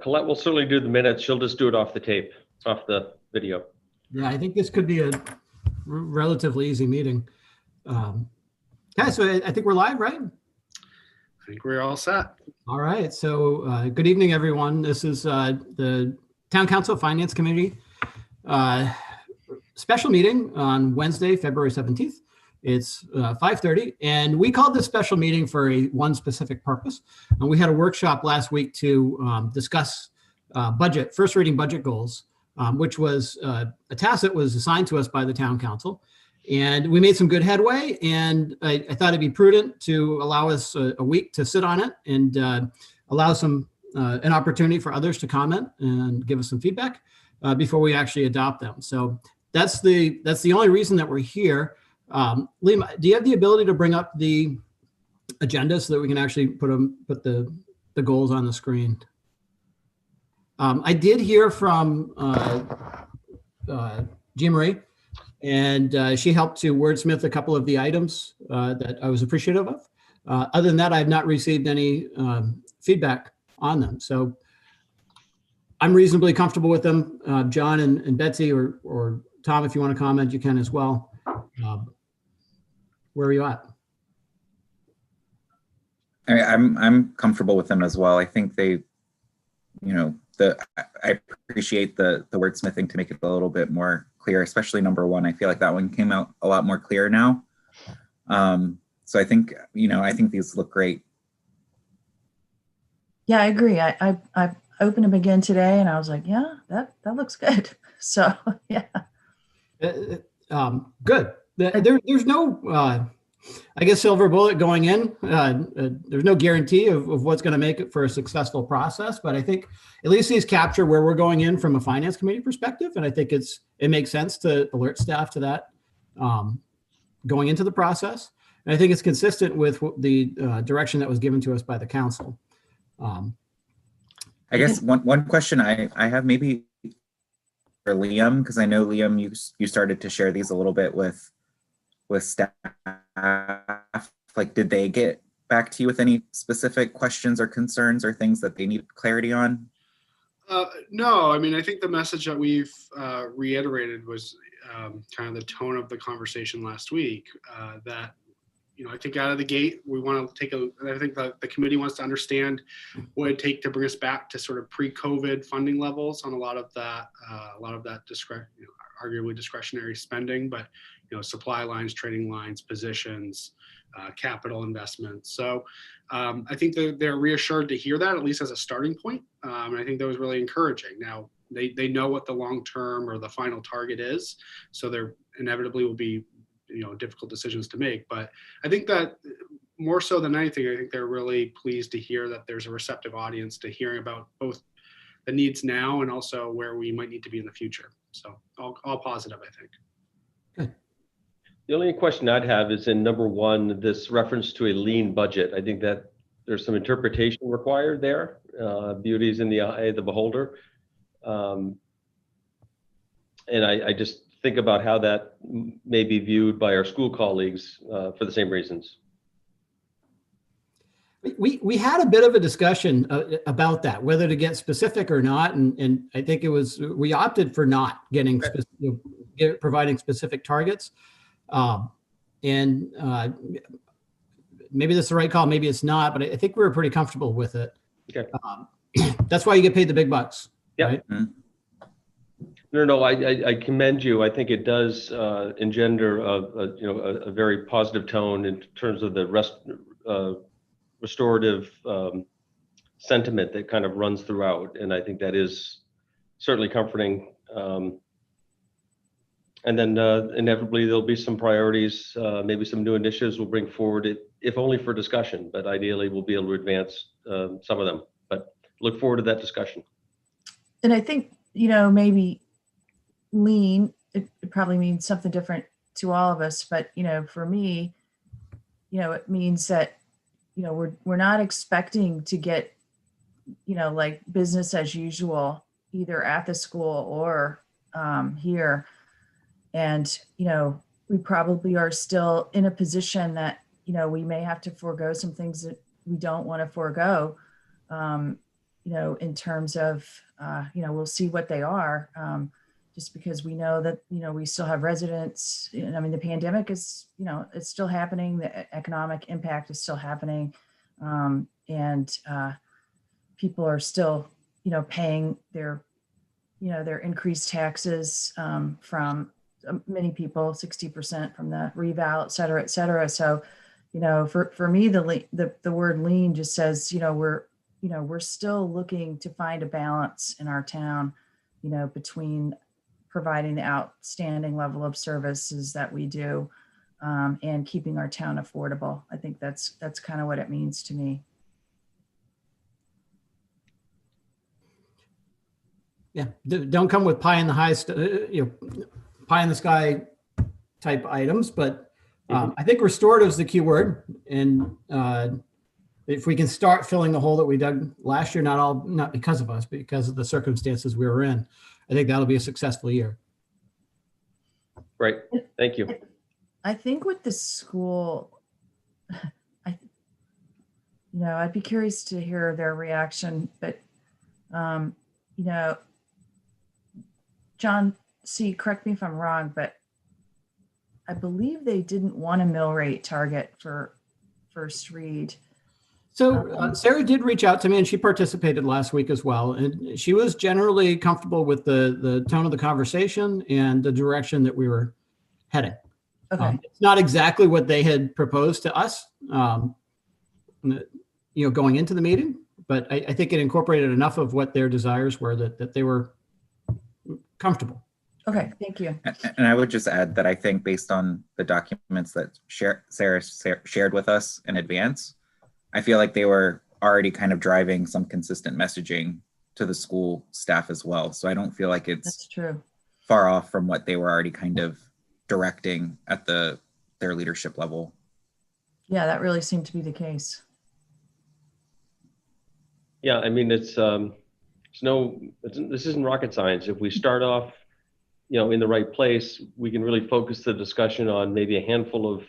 Colette will certainly do the minutes. She'll just do it off the tape, off the video. Yeah, I think this could be a relatively easy meeting. Okay, so I think we're live, right? I think we're all set. All right, so good evening, everyone. This is the Town Council Finance Committee special meeting on Wednesday, February 17th. It's 5:30, and we called this special meeting for one specific purpose. And we had a workshop last week to discuss first reading budget goals, which was a task that was assigned to us by the Town Council. And we made some good headway, and I thought it'd be prudent to allow us a week to sit on it and allow an opportunity for others to comment and give us some feedback before we actually adopt them. So that's the only reason that we're here. Liam, do you have the ability to bring up the agenda so that we can actually put the goals on the screen? I did hear from Jean Marie, and she helped to wordsmith a couple of the items that I was appreciative of. Other than that, I have not received any feedback on them. So I'm reasonably comfortable with them. John and Betsy or Tom, if you want to comment, you can as well. Where are you at? I'm comfortable with them as well. I think they, I appreciate the wordsmithing to make it a little bit more clear, especially number one. I feel like that one came out a lot more clear now. So I think, I think these look great. Yeah, I agree. I opened them again today and I was like, yeah, that looks good. So yeah. Good. There's no, I guess, silver bullet going in. There's no guarantee of what's going to make it for a successful process, but I think at least these capture where we're going in from a finance committee perspective, and I think it makes sense to alert staff to that going into the process. And I think it's consistent with the direction that was given to us by the council. I guess one question I have maybe for Liam, because I know Liam, you started to share these a little bit with staff. Like, did they get back to you with any specific questions or concerns or things that they need clarity on? No, I mean, I think the message that we've reiterated was kind of the tone of the conversation last week, that, I think out of the gate, we want to I think the committee wants to understand what it'd take to bring us back to sort of pre-COVID funding levels on a lot of that arguably discretionary spending, but, supply lines, training lines, positions, capital investments. So I think they're reassured to hear that, at least as a starting point. And I think that was really encouraging. Now, they know what the long-term or the final target is, so there inevitably will be difficult decisions to make. But I think that more so than anything, I think they're really pleased to hear that there's a receptive audience to hearing about both the needs now and also where we might need to be in the future. So all positive, I think. Good. The only question I'd have is in number one, this reference to a lean budget. I think that there's some interpretation required there. Beauty is in the eye of the beholder. And I just think about how that may be viewed by our school colleagues for the same reasons. We had a bit of a discussion about that, whether to get specific or not, and I think we opted for not getting providing specific targets, and maybe that's the right call, maybe it's not, but I think we were pretty comfortable with it. Okay. That's why you get paid the big bucks. Yeah. Right? Mm-hmm. No, I commend you. I think it does engender a very positive tone in terms of the restorative sentiment that kind of runs throughout, and I think that is certainly comforting. And then inevitably there'll be some priorities, maybe some new initiatives we'll bring forward, if only for discussion, but ideally we'll be able to advance some of them. But look forward to that discussion. And I think, maybe lean, it probably means something different to all of us, but, for me, it means that, we're not expecting to get, like business as usual, either at the school or here. And, we probably are still in a position that, we may have to forego some things that we don't want to forego in terms of, we'll see what they are. Just because we know that, we still have residents, I mean, the pandemic is, it's still happening. The economic impact is still happening. And people are still, paying their increased taxes from many people, 60% from the reval, et cetera, et cetera. So, for me, the word lean just says, we're still looking to find a balance in our town, between providing the outstanding level of services that we do and keeping our town affordable. I think that's kind of what it means to me. Yeah, don't come with pie in the sky type items, but I think restorative is the key word. And if we can start filling the hole that we dug last year, not because of us, but because of the circumstances we were in, I think that'll be a successful year. Great, thank you. I think with the school, I'd be curious to hear their reaction, but, John C., correct me if I'm wrong, but I believe they didn't want a mill rate target for first read. So Sarah did reach out to me, and she participated last week as well. And she was generally comfortable with the tone of the conversation and the direction that we were heading. Okay. It's not exactly what they had proposed to us, going into the meeting, but I think it incorporated enough of what their desires were that they were comfortable. Okay, thank you. And I would just add that I think based on the documents that Sarah shared with us in advance, I feel like they were already kind of driving some consistent messaging to the school staff as well. So I don't feel like That's it's true. far off from what they were already kind of directing at their leadership level. Yeah, that really seemed to be the case. Yeah, I mean, this isn't rocket science. If we start off, in the right place, we can really focus the discussion on maybe a handful of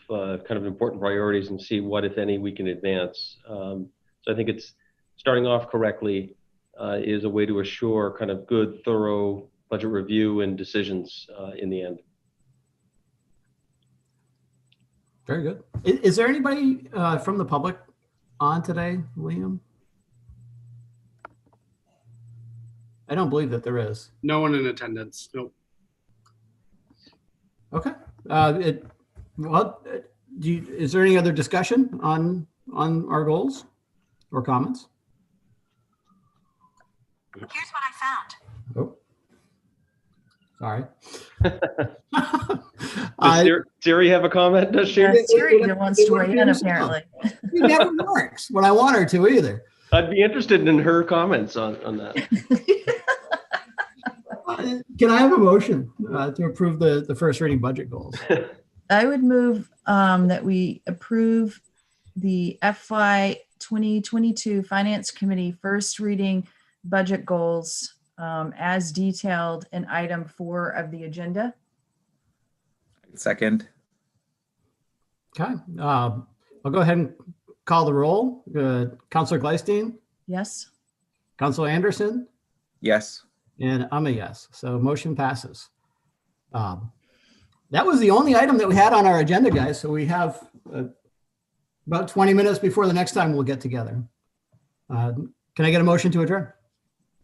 kind of important priorities and see what, if any, we can advance. So I think it's starting off correctly is a way to assure kind of good, thorough budget review and decisions in the end. Very good. Is there anybody from the public on today, Liam? I don't believe that there is. No one in attendance. Nope. Okay. Is there any other discussion on our goals or comments? Here's what I found. Oh, sorry. Does Siri have a comment? Does she? Yeah, Siri wants to weigh in, apparently. It never works when I want her to either. I'd be interested in her comments on that. Can I have a motion to approve the first reading budget goals? I would move that we approve the FY 2022 Finance Committee first reading budget goals as detailed in item 4 of the agenda. Second. Okay. I'll go ahead and call the roll. Councilor Gleistein, Yes. Councilor Anderson, Yes. and I'm a yes. So motion passes. That was the only item that we had on our agenda, guys. So we have about 20 minutes before the next time we'll get together. Can I get a motion to adjourn?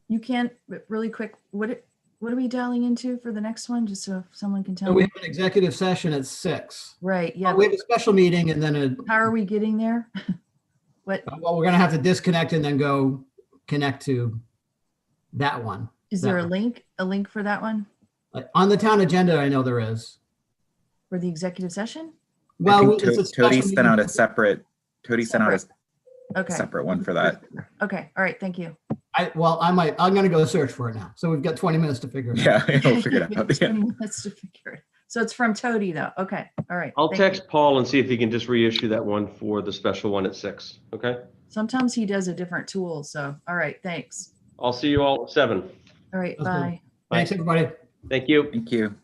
You can, but really quick, what are we dialing into for the next one? Just so someone can So tell we me. have an executive session at 6. Right, yeah. We have a special meeting and then How are we getting there? What, well, we're going to have to disconnect and then go connect to that one. is there a link for that one? On the town agenda, I know there is. For the executive session? I Well, think it's a special Tody sent out meeting. a separate Okay. separate one for that. Okay, all right, thank you. I'm going to go search for it now. So we've got 20 minutes to figure it out. Yeah, we'll figure it out. Yeah. 20 minutes to figure it. So it's from Tody though. Okay, all right. I'll thank you. text Paul and see if he can just reissue that one for the special one at 6. Okay. Sometimes he does a different tool. So, all right, thanks. I'll see you all at 7. All right, Sounds good. bye. Thanks, everybody. Thank you. Thank you.